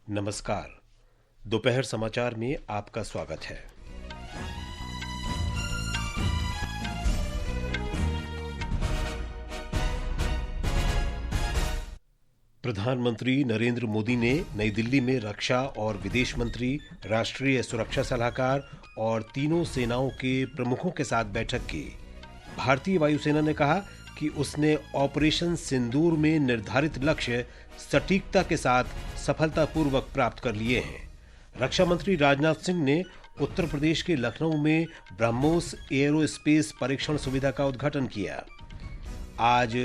नमस्कार। दोपहर समाचार में आपका स्वागत है। प्रधानमंत्री नरेंद्र मोदी ने नई दिल्ली में रक्षा और विदेश मंत्री, राष्ट्रीय सुरक्षा सलाहकार और तीनों सेनाओं के प्रमुखों के साथ बैठक की। भारतीय वायुसेना ने कहा कि उसने ऑपरेशन सिंदूर में निर्धारित लक्ष्य सटीकता के साथ सफलतापूर्वक प्राप्त कर लिए हैं। रक्षा मंत्री राजनाथ सिंह ने उत्तर प्रदेश के लखनऊ में ब्रह्मोस एयरोस्पेस परीक्षण सुविधा का उद्घाटन किया। आज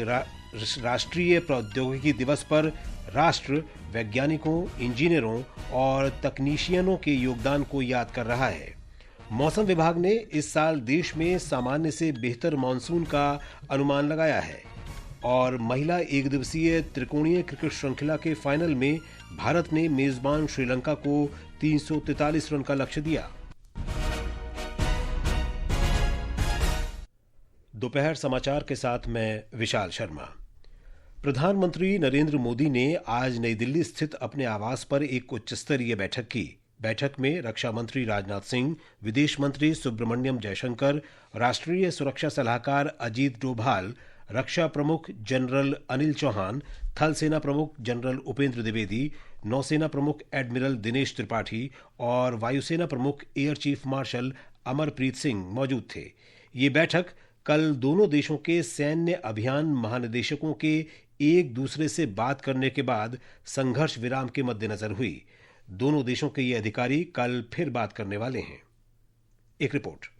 राष्ट्रीय प्रौद्योगिकी दिवस पर राष्ट्र वैज्ञानिकों, इंजीनियरों और तकनीशियनों के योगदान को याद कर रहा है। मौसम विभाग ने इस साल देश में सामान्य से बेहतर मानसून का अनुमान लगाया है और महिला एकदिवसीय त्रिकोणीय क्रिकेट श्रृंखला के फाइनल में भारत ने मेजबान श्रीलंका को 343 रन का लक्ष्य दिया। दोपहर समाचार के साथ मैं विशाल शर्मा। प्रधानमंत्री नरेंद्र मोदी ने आज नई दिल्ली स्थित अपने आवास पर एक उच्च स्तरीय बैठक की। बैठक में रक्षा मंत्री राजनाथ सिंह, विदेश मंत्री सुब्रमण्यम जयशंकर, राष्ट्रीय सुरक्षा सलाहकार अजीत डोभाल, रक्षा प्रमुख जनरल अनिल चौहान, थल सेना प्रमुख जनरल उपेंद्र द्विवेदी, नौसेना प्रमुख एडमिरल दिनेश त्रिपाठी और वायुसेना प्रमुख air chief marshal Amarpreet Singh मौजूद थे। ये बैठक कल दोनों देशों के सैन्य अभियान महानिदेशकों के एक दूसरे से बात करने के बाद संघर्ष विराम के मद्देनजर हुई। दोनों देशों के ये अधिकारी कल फिर बात करने वाले हैं। एक रिपोर्ट।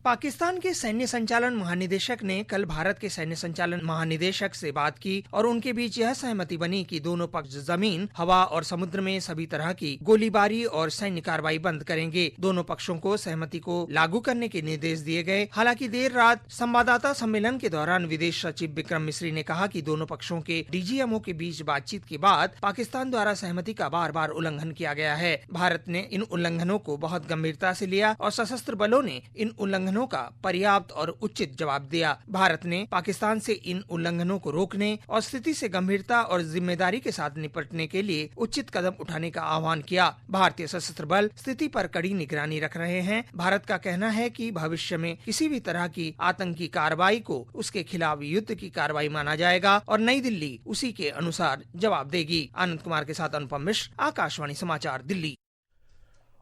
पाकिस्तान के सैन्य संचालन महानिदेशक ने कल भारत के सैन्य संचालन महानिदेशक से बात की और उनके बीच यह सहमति बनी कि दोनों पक्ष जमीन, हवा और समुद्र में सभी तरह की गोलीबारी और सैन्य कार्रवाई बंद करेंगे। दोनों पक्षों को सहमति को लागू करने के निर्देश दिए गए। हालांकि देर रात संवाददाता सम्मेलन के दौरान विदेश सचिव विक्रम मिस्री ने कहा कि दोनों पक्षों के डीजीएमओ के बीच बातचीत के बाद पाकिस्तान द्वारा सहमति का बार बार उल्लंघन किया गया है। भारत ने इन उल्लंघनों को बहुत गंभीरता से लिया और सशस्त्र बलों ने इन उल्लंघनों का पर्याप्त और उचित जवाब दिया। भारत ने पाकिस्तान से इन उल्लंघनों को रोकने और स्थिति से गंभीरता और जिम्मेदारी के साथ निपटने के लिए उचित कदम उठाने का आह्वान किया। भारतीय सशस्त्र बल स्थिति पर कड़ी निगरानी रख रहे हैं। भारत का कहना है कि भविष्य में किसी भी तरह की आतंकी कार्रवाई को उसके खिलाफ युद्ध की कार्रवाई माना जाएगा और नई दिल्ली उसी के अनुसार जवाब देगी। आनंद कुमार के साथ अनुपम मिश्र, आकाशवाणी समाचार, दिल्ली।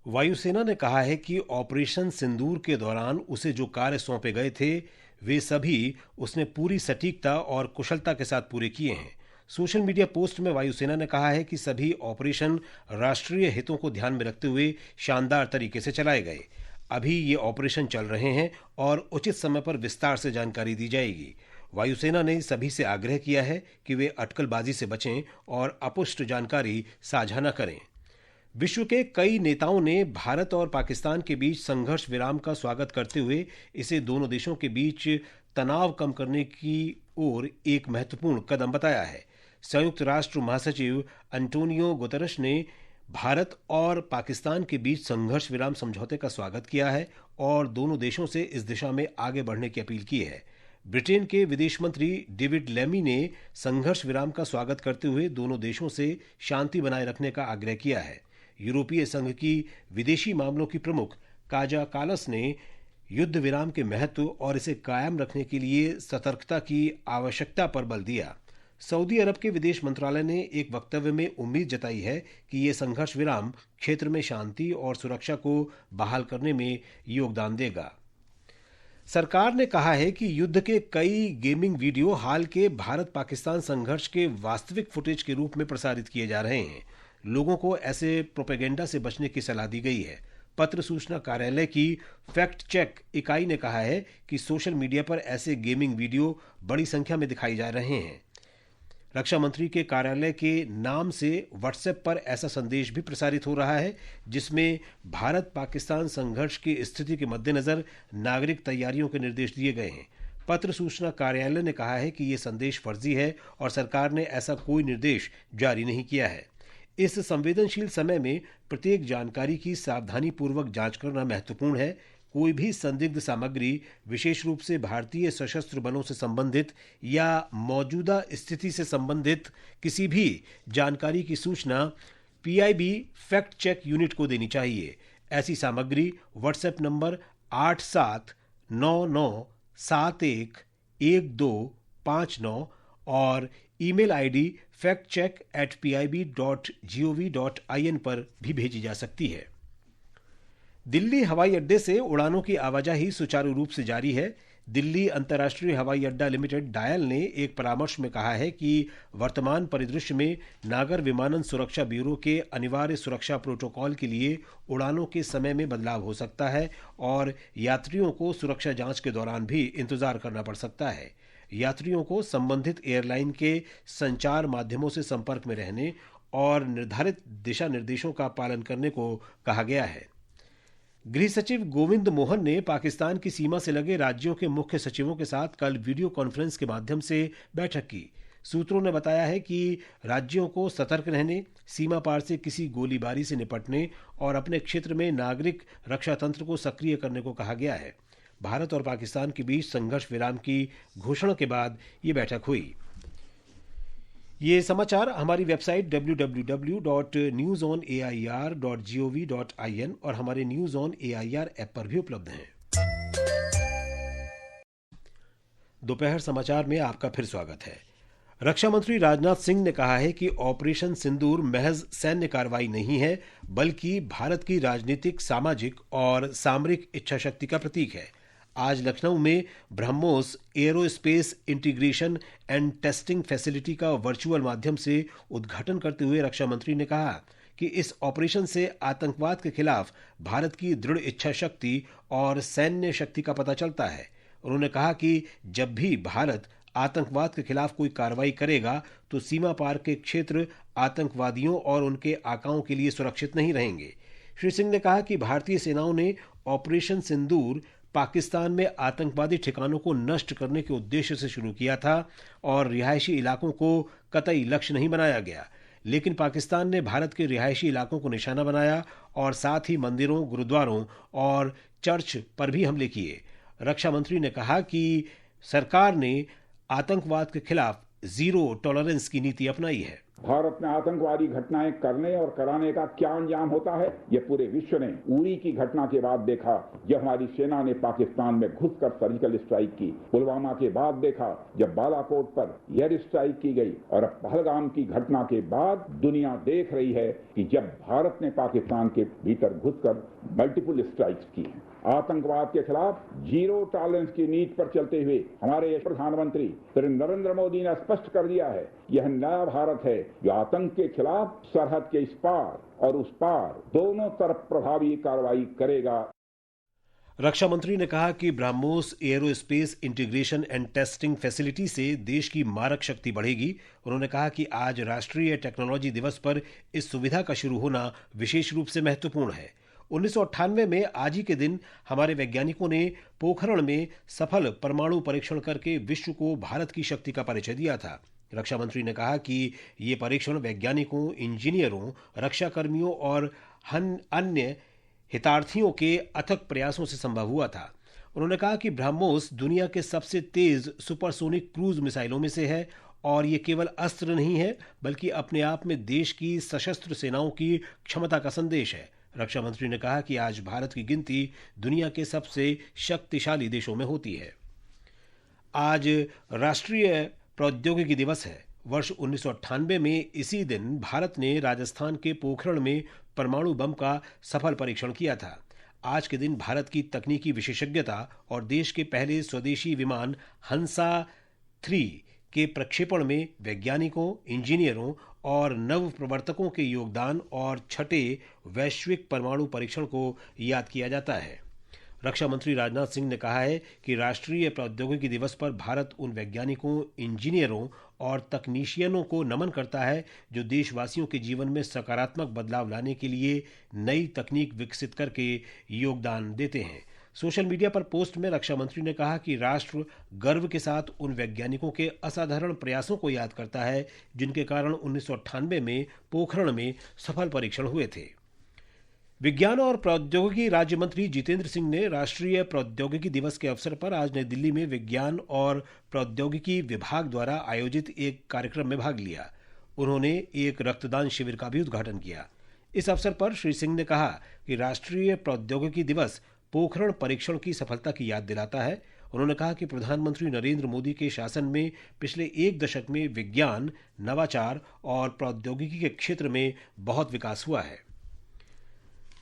वायुसेना ने कहा है कि ऑपरेशन सिंदूर के दौरान उसे जो कार्य सौंपे गए थे वे सभी उसने पूरी सटीकता और कुशलता के साथ पूरे किए हैं। सोशल मीडिया पोस्ट में वायुसेना ने कहा है कि सभी ऑपरेशन राष्ट्रीय हितों को ध्यान में रखते हुए शानदार तरीके से चलाए गए। अभी ये ऑपरेशन चल रहे हैं और उचित समय पर विस्तार से जानकारी दी जाएगी। वायुसेना ने सभी से आग्रह किया है कि वे अटकलबाजी से बचें और अपुष्ट जानकारी साझा न करें। विश्व के कई नेताओं ने भारत और पाकिस्तान के बीच संघर्ष विराम का स्वागत करते हुए इसे दोनों देशों के बीच तनाव कम करने की ओर एक महत्वपूर्ण कदम बताया है। संयुक्त राष्ट्र महासचिव अंटोनियो गुतेरेस ने भारत और पाकिस्तान के बीच संघर्ष विराम समझौते का स्वागत किया है और दोनों देशों से इस दिशा में आगे बढ़ने की अपील की है। ब्रिटेन के विदेश मंत्री डेविड लेमी ने संघर्ष विराम का स्वागत करते हुए दोनों देशों से शांति बनाए रखने का आग्रह किया है। यूरोपीय संघ की विदेशी मामलों की प्रमुख काजा कालस ने युद्ध विराम के महत्व और इसे कायम रखने के लिए सतर्कता की आवश्यकता पर बल दिया। सऊदी अरब के विदेश मंत्रालय ने एक वक्तव्य में उम्मीद जताई है कि यह संघर्ष विराम क्षेत्र में शांति और सुरक्षा को बहाल करने में योगदान देगा। सरकार ने कहा है कि युद्ध के कई गेमिंग वीडियो हाल के भारत पाकिस्तान संघर्ष के वास्तविक फुटेज के रूप में प्रसारित किए जा रहे हैं। लोगों को ऐसे प्रोपेगेंडा से बचने की सलाह दी गई है। पत्र सूचना कार्यालय की फैक्ट चेक इकाई ने कहा है कि सोशल मीडिया पर ऐसे गेमिंग वीडियो बड़ी संख्या में दिखाई जा रहे हैं। रक्षा मंत्री के कार्यालय के नाम से व्हाट्सएप पर ऐसा संदेश भी प्रसारित हो रहा है जिसमें भारत पाकिस्तान संघर्ष की स्थिति के मद्देनजर नागरिक तैयारियों के निर्देश दिए गए हैं। पत्र सूचना कार्यालय ने कहा है कि यह संदेश फर्जी है और सरकार ने ऐसा कोई निर्देश जारी नहीं किया है। इस संवेदनशील समय में प्रत्येक जानकारी की सावधानीपूर्वक जांच करना महत्वपूर्ण है। कोई भी संदिग्ध सामग्री, विशेष रूप से भारतीय सशस्त्र बलों से संबंधित या मौजूदा स्थिति से संबंधित किसी भी जानकारी की सूचना पीआईबी फैक्ट चेक यूनिट को देनी चाहिए। ऐसी सामग्री व्हाट्सएप नंबर 8799711259 और ईमेल आईडी factcheck@pib.gov.in पर भी भेजी जा सकती है। दिल्ली हवाई अड्डे से उड़ानों की आवाजाही सुचारू रूप से जारी है। दिल्ली अंतर्राष्ट्रीय हवाई अड्डा लिमिटेड डायल ने एक परामर्श में कहा है कि वर्तमान परिदृश्य में नागर विमानन सुरक्षा ब्यूरो के अनिवार्य सुरक्षा प्रोटोकॉल के लिए उड़ानों के समय में बदलाव हो सकता है और यात्रियों को सुरक्षा जांच के दौरान भी इंतजार करना पड़ सकता है। यात्रियों को संबंधित एयरलाइन के संचार माध्यमों से संपर्क में रहने और निर्धारित दिशा निर्देशों का पालन करने को कहा गया है। गृह सचिव गोविंद मोहन ने पाकिस्तान की सीमा से लगे राज्यों के मुख्य सचिवों के साथ कल वीडियो कॉन्फ्रेंस के माध्यम से बैठक की। सूत्रों ने बताया है कि राज्यों को सतर्क रहने, सीमा पार से किसी गोलीबारी से निपटने और अपने क्षेत्र में नागरिक रक्षा तंत्र को सक्रिय करने को कहा गया है। भारत और पाकिस्तान के बीच संघर्ष विराम की घोषणा के बाद ये बैठक हुई। ये समाचार हमारी वेबसाइट www.newsonair.gov.in और हमारे न्यूज ऑन एआईआर ऐप पर भी उपलब्ध हैं। दोपहर समाचार में आपका फिर स्वागत है। रक्षा मंत्री राजनाथ सिंह ने कहा है कि ऑपरेशन सिंदूर महज सैन्य कार्रवाई नहीं है, बल्कि भारत की राजनीतिक, सामाजिक और सामरिक इच्छा शक्ति का प्रतीक है। आज लखनऊ में BrahMos aerospace integration and testing facility का वर्चुअल माध्यम से उद्घाटन करते हुए रक्षा मंत्री ने कहा कि इस ऑपरेशन से आतंकवाद के खिलाफ भारत की दृढ़ इच्छा शक्ति और सैन्य शक्ति का पता चलता है। उन्होंने कहा कि जब भी भारत आतंकवाद के खिलाफ कोई कार्रवाई करेगा तो सीमा पार के क्षेत्र आतंकवादियों और उनके आकाओं के लिए सुरक्षित नहीं रहेंगे। श्री सिंह ने कहा कि भारतीय सेनाओं ने ऑपरेशन सिंदूर पाकिस्तान में आतंकवादी ठिकानों को नष्ट करने के उद्देश्य से शुरू किया था और रिहायशी इलाकों को कतई लक्ष्य नहीं बनाया गया, लेकिन पाकिस्तान ने भारत के रिहायशी इलाकों को निशाना बनाया और साथ ही मंदिरों, गुरुद्वारों और चर्च पर भी हमले किए। रक्षा मंत्री ने कहा कि सरकार ने आतंकवाद के खिलाफ जीरो टॉलरेंस की नीति अपनाई है। भारत में आतंकवादी घटनाएं करने और कराने का क्या अंजाम होता है, ये पूरे विश्व ने उरी की घटना के बाद देखा, जब हमारी सेना ने पाकिस्तान में घुसकर सर्जिकल स्ट्राइक की। पुलवामा के बाद देखा, जब बालाकोट पर एयर स्ट्राइक की गई, और अब पहलगाम की घटना के बाद दुनिया देख रही है कि जब भारत ने पाकिस्तान के भीतर घुसकर मल्टीपल स्ट्राइक्स की हैं। आतंकवाद के खिलाफ जीरो टॉलरेंस की नीति पर चलते हुए हमारे प्रधानमंत्री श्री नरेंद्र मोदी ने स्पष्ट कर दिया है, यह नया भारत है जो आतंक के खिलाफ सरहद के इस पार और उस पार दोनों तरफ प्रभावी कार्रवाई करेगा। रक्षा मंत्री ने कहा कि BrahMos aerospace integration and testing facility से देश की मारक शक्ति बढ़ेगी। उन्होंने कहा कि आज राष्ट्रीय टेक्नोलॉजी दिवस पर इस सुविधा का शुरू होना विशेष रूप से महत्वपूर्ण है। 1998 में आज ही के दिन हमारे वैज्ञानिकों ने पोखरण में सफल परमाणु परीक्षण करके विश्व को भारत की शक्ति का परिचय दिया था। रक्षा मंत्री ने कहा कि ये परीक्षण वैज्ञानिकों, इंजीनियरों, रक्षा कर्मियों और अन्य हितार्थियों के अथक प्रयासों से संभव हुआ था। उन्होंने कहा कि ब्रह्मोस दुनिया के सबसे तेज सुपरसोनिक क्रूज मिसाइलों में से है और ये केवल अस्त्र नहीं है, बल्कि अपने आप में देश की सशस्त्र सेनाओं की क्षमता का संदेश है। रक्षा मंत्री ने कहा कि आज भारत की गिनती दुनिया के सबसे शक्तिशाली देशों में होती है। आज राष्ट्रीय प्रौद्योगिकी दिवस है। वर्ष 1998 में इसी दिन भारत ने राजस्थान के पोखरण में परमाणु बम का सफल परीक्षण किया था। आज के दिन भारत की तकनीकी विशेषज्ञता और देश के पहले स्वदेशी विमान हंसा 3 के प्रक्षेपण में वैज्ञानिकों, इंजीनियरों और नव प्रवर्तकों के योगदान और छठे वैश्विक परमाणु परीक्षण को याद किया जाता है। रक्षा मंत्री राजनाथ सिंह ने कहा है कि राष्ट्रीय प्रौद्योगिकी दिवस पर भारत उन वैज्ञानिकों, इंजीनियरों और तकनीशियनों को नमन करता है जो देशवासियों के जीवन में सकारात्मक बदलाव लाने के लिए नई तकनीक विकसित करके योगदान देते हैं। सोशल मीडिया पर पोस्ट में रक्षा मंत्री ने कहा कि राष्ट्र गर्व के साथ उन वैज्ञानिकों के असाधारण प्रयासों को याद करता है जिनके कारण 1998 में पोखरण में सफल परीक्षण हुए थे। विज्ञान और प्रौद्योगिकी राज्य मंत्री जितेंद्र सिंह ने राष्ट्रीय प्रौद्योगिकी दिवस के अवसर पर आज नई दिल्ली में विज्ञान और प्रौद्योगिकी विभाग द्वारा आयोजित एक कार्यक्रम में भाग लिया। उन्होंने एक रक्तदान शिविर का भी उद्घाटन किया। इस अवसर पर श्री सिंह ने कहा कि राष्ट्रीय प्रौद्योगिकी दिवस पोखरण परीक्षण की सफलता की याद दिलाता है। उन्होंने कहा कि प्रधानमंत्री नरेंद्र मोदी के शासन में पिछले एक दशक में विज्ञान, नवाचार और प्रौद्योगिकी के क्षेत्र में बहुत विकास हुआ है।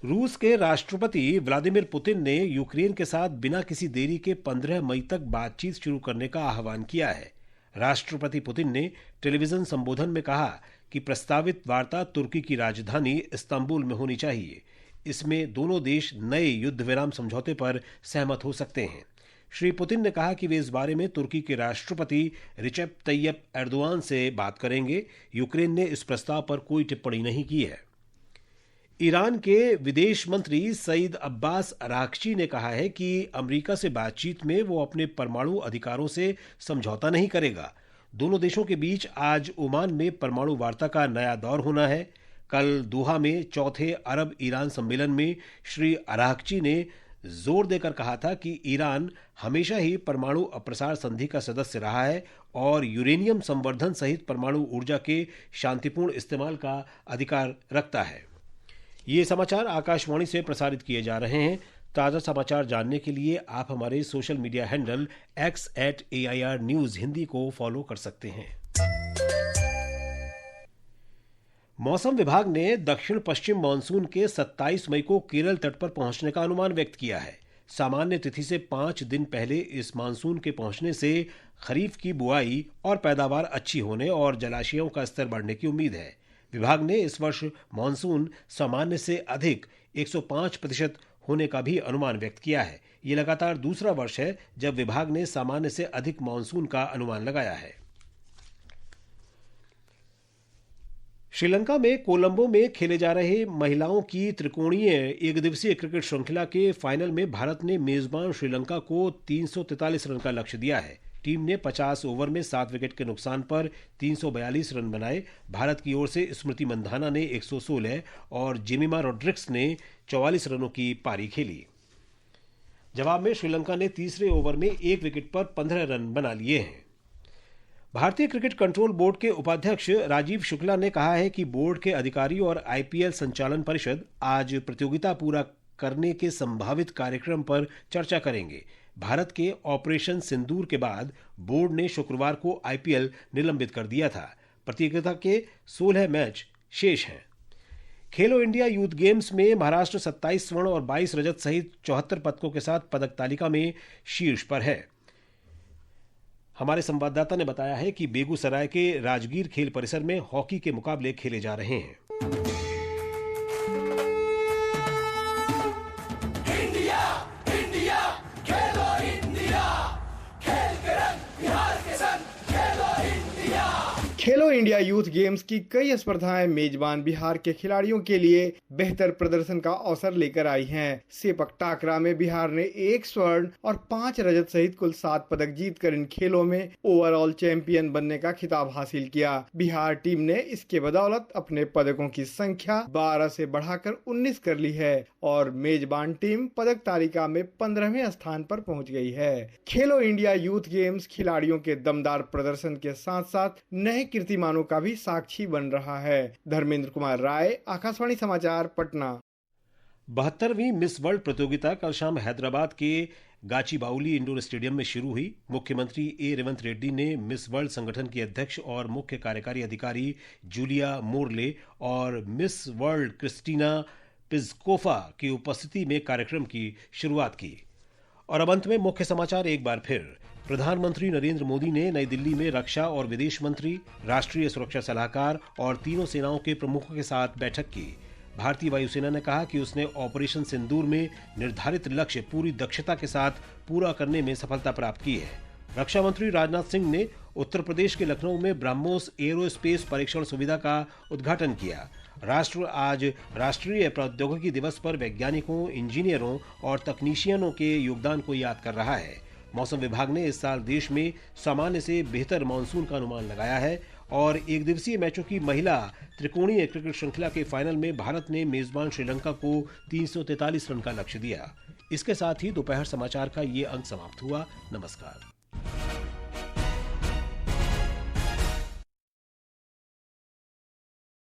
रूस के राष्ट्रपति व्लादिमीर पुतिन ने यूक्रेन के साथ बिना किसी देरी के 15 मई तक बातचीत शुरू करने का आह्वान किया है। राष्ट्रपति पुतिन ने टेलीविजन संबोधन में कहा कि प्रस्तावित वार्ता तुर्की की राजधानी इस्तांबुल में होनी चाहिए। इसमें दोनों देश नए युद्ध विराम समझौते पर सहमत हो सकते हैं। श्री पुतिन ने कहा कि वे इस बारे में तुर्की के राष्ट्रपति रिसेप तैयप एर्दोआन से बात करेंगे। यूक्रेन ने इस प्रस्ताव पर कोई टिप्पणी नहीं की है। ईरान के विदेश मंत्री सईद अब्बास अरागची ने कहा है कि अमेरिका से बातचीत में वो अपने परमाणु अधिकारों से समझौता नहीं करेगा। दोनों देशों के बीच आज ओमान में परमाणु वार्ता का नया दौर होना है। कल दोहा में चौथे अरब ईरान सम्मेलन में श्री अरागची ने जोर देकर कहा था कि ईरान हमेशा ही परमाणु अप्रसार संधि का सदस्य रहा है और यूरेनियम संवर्धन सहित परमाणु ऊर्जा के शांतिपूर्ण इस्तेमाल का अधिकार रखता है। ये समाचार आकाशवाणी से प्रसारित किए जा रहे हैं। ताज़ा समाचार जानने के लिए आप हमारे social media handle x@AIR News Hindi को फॉलो कर सकते हैं। मौसम विभाग ने दक्षिण पश्चिम मानसून के 27 मई को केरल तट पर पहुंचने का अनुमान व्यक्त किया है। सामान्य तिथि से 5 दिन पहले इस मानसून के पहुंचने से खरीफ की बुआई और पैदावार अच्छी होने और जलाशयों का स्तर बढ़ने की उम्मीद है। विभाग ने इस वर्ष मानसून सामान्य से अधिक 105% होने का भी अनुमान व्यक्त किया है। ये लगातार दूसरा वर्ष है जब विभाग ने सामान्य से अधिक मानसून का अनुमान लगाया है। श्रीलंका में कोलंबो में खेले जा रहे महिलाओं की त्रिकोणीय एकदिवसीय क्रिकेट श्रृंखला के फाइनल में भारत ने मेजबान श्रीलंका को 343 रन का लक्ष्य दिया है। टीम ने 50 ओवर में 7 विकेट के नुकसान पर 342 रन बनाए। भारत की ओर से स्मृति मंधाना ने 116 और जेमिमा रोड्रिग्स ने 44 रनों की पारी खेली। जवाब में श्रीलंका ने तीसरे ओवर में 1 विकेट पर 15 रन बना लिए हैं। भारतीय क्रिकेट कंट्रोल बोर्ड के उपाध्यक्ष राजीव शुक्ला ने कहा है कि बोर्ड के अधिकारी और IPL संचालन परिषद आज प्रतियोगिता पूरा करने के संभावित कार्यक्रम पर चर्चा करेंगे। भारत के ऑपरेशन सिंदूर के बाद बोर्ड ने शुक्रवार को IPL निलंबित कर दिया था। प्रतियोगिता के 16 मैच शेष हैं। खेलो इंडिया यूथ गेम्स में महाराष्ट्र 27 स्वर्ण और 22 रजत सहित 74 पदकों के साथ पदक तालिका में शीर्ष पर है। हमारे संवाददाता ने बताया है कि बेगूसराय के राजगीर खेल परिसर में हॉकी के मुकाबले खेले जा रहे हैं। खेलो इंडिया यूथ गेम्स की कई स्पर्धाएं मेजबान बिहार के खिलाड़ियों के लिए बेहतर प्रदर्शन का अवसर लेकर आई हैं। सेपक टाकरा में बिहार ने 1 स्वर्ण और 5 रजत सहित कुल 7 पदक जीतकर इन खेलों में ओवरऑल चैंपियन बनने का खिताब हासिल किया। बिहार टीम ने इसके बदौलत अपने पदकों की संख्या 12 से बढ़ाकर 19 कर ली है और मेजबान टीम पदक तालिका में 15वें स्थान पर पहुंच गई है। खेलो इंडिया यूथ गेम्स खिलाड़ियों के दमदार प्रदर्शन के साथ साथ नए कीर्तिमानों का भी साक्षी बन रहा है। धर्मेंद्र कुमार राय, आकाशवाणी समाचार, पटना। 72वीं मिस वर्ल्ड प्रतियोगिता कल शाम हैदराबाद के गाचीबाउली इंडोर स्टेडियम में शुरू हुई। मुख्यमंत्री ए रेवंत रेड्डी ने मिस वर्ल्ड संगठन की अध्यक्ष और मुख्य कार्यकारी अधिकारी जूलिया मोरले और मिस वर्ल्ड क्रिस्टीना पिज़कोफा की उपस्थिति में कार्यक्रम की शुरुआत की। और अब अंत में मुख्य समाचार एक बार फिर। प्रधानमंत्री नरेंद्र मोदी ने नई दिल्ली में रक्षा और विदेश मंत्री, राष्ट्रीय सुरक्षा सलाहकार और तीनों सेनाओं के प्रमुखों के साथ बैठक की। भारतीय वायुसेना ने कहा कि उसने ऑपरेशन सिंदूर में निर्धारित लक्ष्य पूरी दक्षता के साथ पूरा करने में सफलता प्राप्त की है। रक्षा मंत्री राजनाथ सिंह ने उत्तर प्रदेश के लखनऊ में ब्रह्मोस एरोस्पेस परीक्षण सुविधा का उद्घाटन किया। राष्ट्र आज राष्ट्रीय प्रौद्योगिकी दिवस पर वैज्ञानिकों, इंजीनियरों और तकनीशियनों के योगदान को याद कर रहा है। मौसम विभाग ने इस साल देश में सामान्य से बेहतर मानसून का अनुमान लगाया है। और एक दिवसीय मैचों की महिला त्रिकोणीय क्रिकेट श्रृंखला के फाइनल में भारत ने मेजबान श्रीलंका को 343 रन का लक्ष्य दिया। इसके साथ ही दोपहर समाचार का ये अंक समाप्त हुआ। नमस्कार।